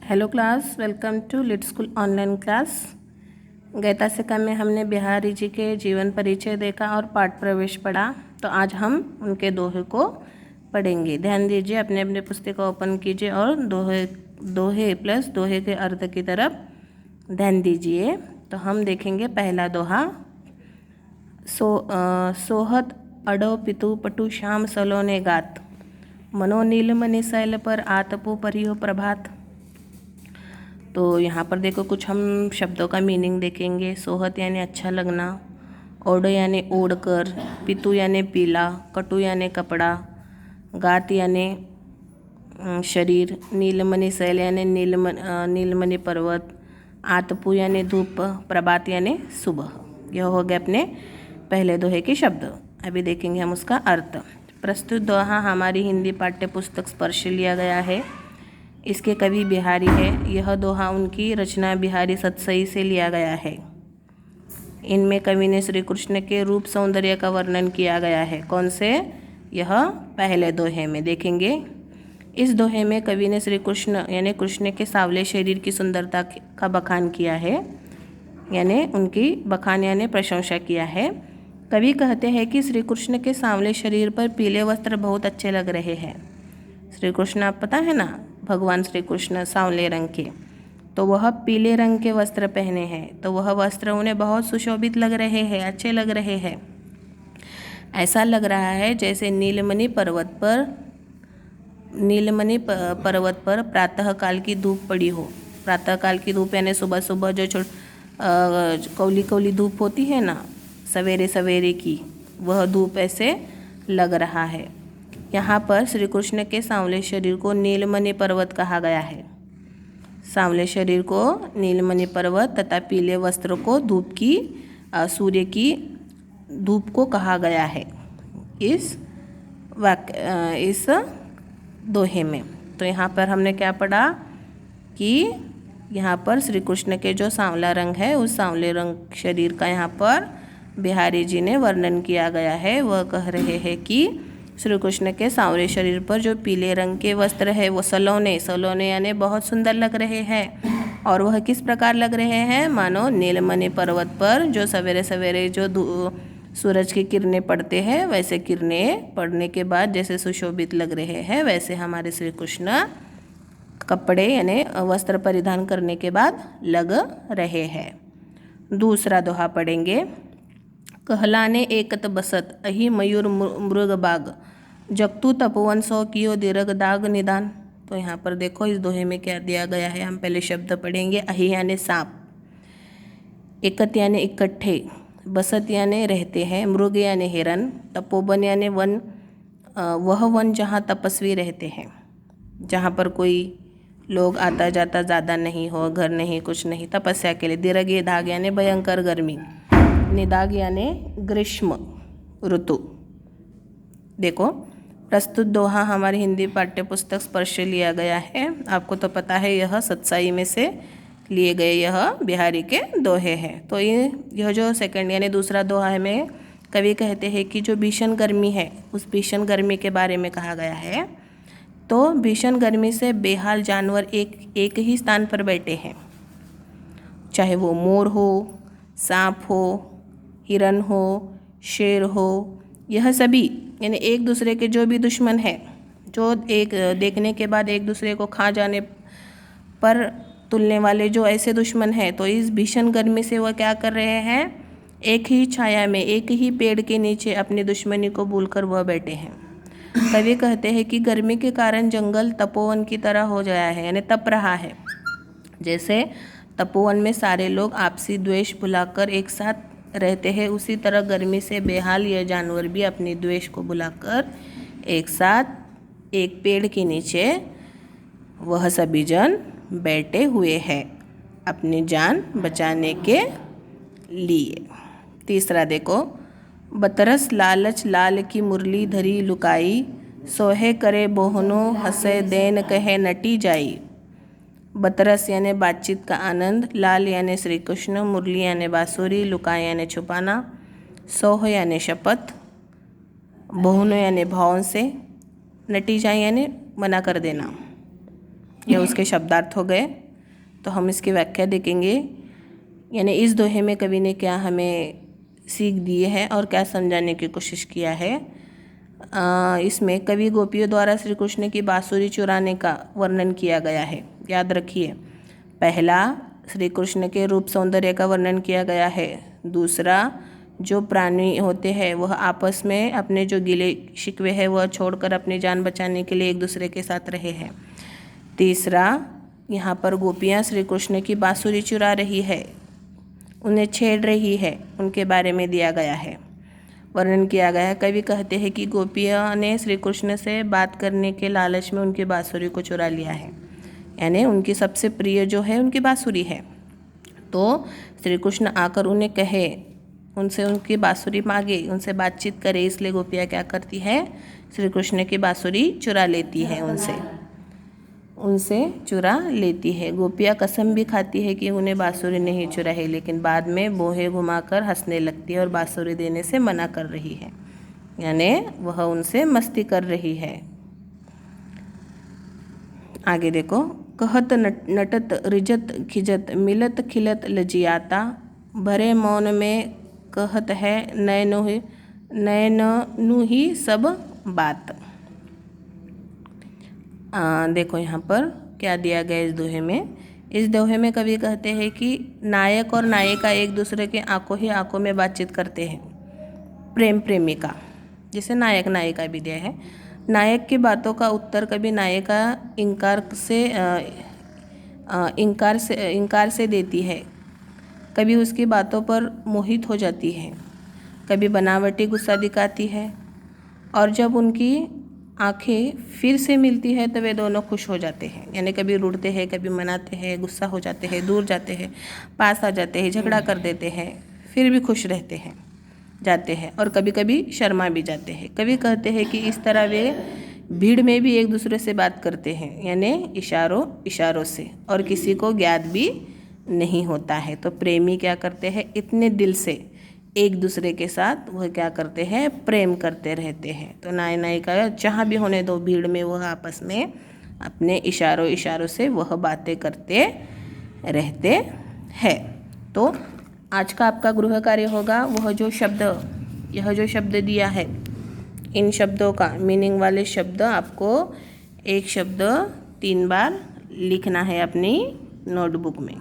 Hello class, welcome to lit school online class. गए तासिका में हमने बिहारी जी के जीवन परिचय देखा और पाठ प्रवेश पढ़ा। तो आज हम उनके दोहे को पढ़ेंगे। ध्यान दीजिए, अपने अपने पुस्तक ओपन कीजिए और दोहे प्लस दोहे के अर्थ की तरफ ध्यान दीजिए। तो हम देखेंगे पहला दोहा। सोहत अडो पितु पटु श्याम सलोने गात, मनो नीलमणि शैल पर आतपो परियो प्रभात। तो यहाँ पर देखो कुछ हम शब्दों का मीनिंग देखेंगे। सोहत यानी अच्छा लगना, ओड यानी ओढ़ कर, पितु यानी पीला, कटु यानी कपड़ा, गात यानी शरीर, नीलमणि शैल यानी नीलमणि पर्वत, आतपु यानी धूप, प्रभात यानी सुबह। यह हो गए अपने पहले दोहे के शब्द। अभी देखेंगे हम उसका अर्थ। प्रस्तुत दोहा हमारी हिंदी पाठ्य पुस्तक स्पर्श लिया गया है। इसके कवि बिहारी है। यह दोहा उनकी रचना बिहारी सतसई से लिया गया है। इनमें कवि ने श्री कृष्ण के रूप सौंदर्य का वर्णन किया गया है। कौन से? यह पहले दोहे में देखेंगे। इस दोहे में कवि ने श्री कृष्ण यानी कृष्ण के सांवले शरीर की सुंदरता का बखान किया है, यानी उनकी बखान यानी प्रशंसा किया है। कवि कहते हैं कि श्री कृष्ण के सांवले शरीर पर पीले वस्त्र बहुत अच्छे लग रहे हैं। श्री कृष्ण, आप पता है ना, भगवान श्री कृष्ण सांवले रंग के, तो वह पीले रंग के वस्त्र पहने हैं, तो वह वस्त्र उन्हें बहुत सुशोभित लग रहे हैं, अच्छे लग रहे हैं। ऐसा लग रहा है जैसे नीलमणि पर्वत पर प्रातःकाल की धूप पड़ी हो। प्रातःकाल की धूप यानी सुबह सुबह जो कौली कौली धूप होती है ना, सवेरे सवेरे की, वह धूप ऐसे लग रहा है। यहाँ पर श्री कृष्ण के सांवले शरीर को नीलमणि पर्वत कहा गया है। सांवले शरीर को नीलमणि पर्वत तथा पीले वस्त्र को सूर्य की धूप को कहा गया है इस दोहे में। तो यहाँ पर हमने क्या पढ़ा कि यहाँ पर श्री कृष्ण के जो सांवला रंग है, उस सांवले रंग शरीर का यहाँ पर बिहारी जी ने वर्णन किया गया है। वह कह रहे हैं कि श्री कृष्ण के सांवले शरीर पर जो पीले रंग के वस्त्र है वो सलोने यानी बहुत सुंदर लग रहे हैं। और वह किस प्रकार लग रहे हैं? मानो नीलमणि पर्वत पर जो सवेरे सवेरे जो सूरज की किरणें पड़ते हैं, वैसे किरणें पड़ने के बाद जैसे सुशोभित लग रहे हैं, वैसे हमारे श्री कृष्ण कपड़े यानी वस्त्र परिधान करने के बाद लग रहे हैं। दूसरा दोहा पढ़ेंगे। कहलाने एकत बसत अहि मयूर मृग बाग, जगतु तपोवन सौ कियो दीर्घ दाग निदान। तो यहाँ पर देखो इस दोहे में क्या दिया गया है। हम पहले शब्द पढ़ेंगे। अहि यानी सांप, एकत यानी इकट्ठे, बसत यानी रहते हैं, मृग यानी हिरन, तपोवन यानी वन, वह वन जहाँ तपस्वी रहते हैं, जहाँ पर कोई लोग आता जाता ज़्यादा नहीं हो, घर नहीं, कुछ नहीं, तपस्या के लिए। दीर्घ दाग यानी भयंकर गर्मी, निदाग यानी ग्रीष्म ऋतु। देखो, प्रस्तुत दोहा हमारी हिंदी पाठ्य पुस्तक स्पर्श लिया गया है। आपको तो पता है यह सतसाई में से लिए गए यह बिहारी के दोहे हैं। तो यह जो सेकंड यानी दूसरा दोहा में कवि कहते हैं कि जो भीषण गर्मी है, उस भीषण गर्मी के बारे में कहा गया है। तो भीषण गर्मी से बेहाल जानवर एक ही स्थान पर बैठे हैं, चाहे वो मोर हो, सांप हो, हिरन हो, शेर हो, यह सभी यानी एक दूसरे के जो भी दुश्मन है, जो एक देखने के बाद एक दूसरे को खा जाने पर तुलने वाले जो ऐसे दुश्मन हैं, तो इस भीषण गर्मी से वह क्या कर रहे हैं? एक ही छाया में, एक ही पेड़ के नीचे अपनी दुश्मनी को भूलकर वह बैठे हैं। कवि कहते हैं कि गर्मी के कारण जंगल तपोवन की तरह हो गया है, यानी तप रहा है। जैसे तपोवन में सारे लोग आपसी द्वेष भुलाकर एक साथ रहते हैं, उसी तरह गर्मी से बेहाल यह जानवर भी अपनी द्वेष को भुलाकर एक साथ एक पेड़ के नीचे वह सभी जन बैठे हुए हैं अपनी जान बचाने के लिए। तीसरा देखो। बतरस लालच लाल की मुरली धरी लुकाई, सोहे करे बोहनो हंसे देन कहे नटी जाई। बतरस यानी बातचीत का आनंद, लाल यानी श्री कृष्ण, मुरली यानी बांसुरी, लुका यानी छुपाना, सोह यानी शपथ, बहुनो यानी भाव से, नटी जाए यानी मना कर देना। यह उसके शब्दार्थ हो गए। तो हम इसकी व्याख्या देखेंगे, यानी इस दोहे में कवि ने क्या हमें सीख दिए है और क्या समझाने की कोशिश किया है। इसमें कवि गोपियों द्वारा श्री कृष्ण की बांसुरी चुराने का वर्णन किया गया है। याद रखिए, पहला श्री कृष्ण के रूप सौंदर्य का वर्णन किया गया है। दूसरा, जो प्राणी होते हैं वह आपस में अपने जो गिले शिकवे हैं वह छोड़कर अपनी जान बचाने के लिए एक दूसरे के साथ रहे हैं। तीसरा, यहाँ पर गोपियाँ श्री कृष्ण की बांसुरी चुरा रही है, उन्हें छेड़ रही है, उनके बारे में दिया गया है, वर्णन किया गया है। कवि कहते हैं कि गोपियाँ ने श्री कृष्ण से बात करने के लालच में उनकी बांसुरी को चुरा लिया है, यानी उनकी सबसे प्रिय जो है उनकी बांसुरी है। तो श्री कृष्ण आकर उन्हें कहे, उनसे उनकी बांसुरी मांगे, उनसे बातचीत करे, इसलिए गोपियाँ क्या करती है, श्री कृष्ण की बांसुरी चुरा लेती है, उनसे चुरा लेती है। गोपियाँ कसम भी खाती है कि उन्हें बांसुरी नहीं चुराई, लेकिन बाद में बोहे घुमाकर हंसने लगती है और बांसुरी देने से मना कर रही है, यानी वह उनसे मस्ती कर रही है। आगे देखो, कहत नटत रिजत खिजत मिलत खिलत लजियाता, भरे मौन में कहत है नैननु ही सब बात। देखो यहाँ पर क्या दिया गया इस दोहे में। इस दोहे में कवि कहते हैं कि नायक और नायिका एक दूसरे के आंखों ही आंखों में बातचीत करते हैं, प्रेम प्रेमिका, जैसे नायक नायिका भी दिया है। नायक की बातों का उत्तर कभी नायिका इनकार से देती है, कभी उसकी बातों पर मोहित हो जाती है, कभी बनावटी गुस्सा दिखाती है, और जब उनकी आंखें फिर से मिलती है तो वे दोनों खुश हो जाते हैं, यानी कभी रुठते हैं, कभी मनाते हैं, गुस्सा हो जाते हैं, दूर जाते हैं, पास आ जाते हैं, झगड़ा कर देते हैं, फिर भी खुश रहते हैं, जाते हैं, और कभी कभी शर्मा भी जाते हैं। कभी कहते हैं कि इस तरह वे भीड़ में भी एक दूसरे से बात करते हैं, यानी इशारों से, और किसी को ज्ञात भी नहीं होता है। तो प्रेमी क्या करते हैं, इतने दिल से एक दूसरे के साथ वह क्या करते हैं, प्रेम करते रहते हैं। तो नायिका जहाँ भी होने दो भीड़ में, वह आपस में अपने इशारों से वह बातें करते रहते हैं। तो आज का आपका गृह कार्य होगा, यह जो शब्द दिया है, इन शब्दों का मीनिंग वाले शब्द आपको एक शब्द 3 बार लिखना है अपनी नोटबुक में।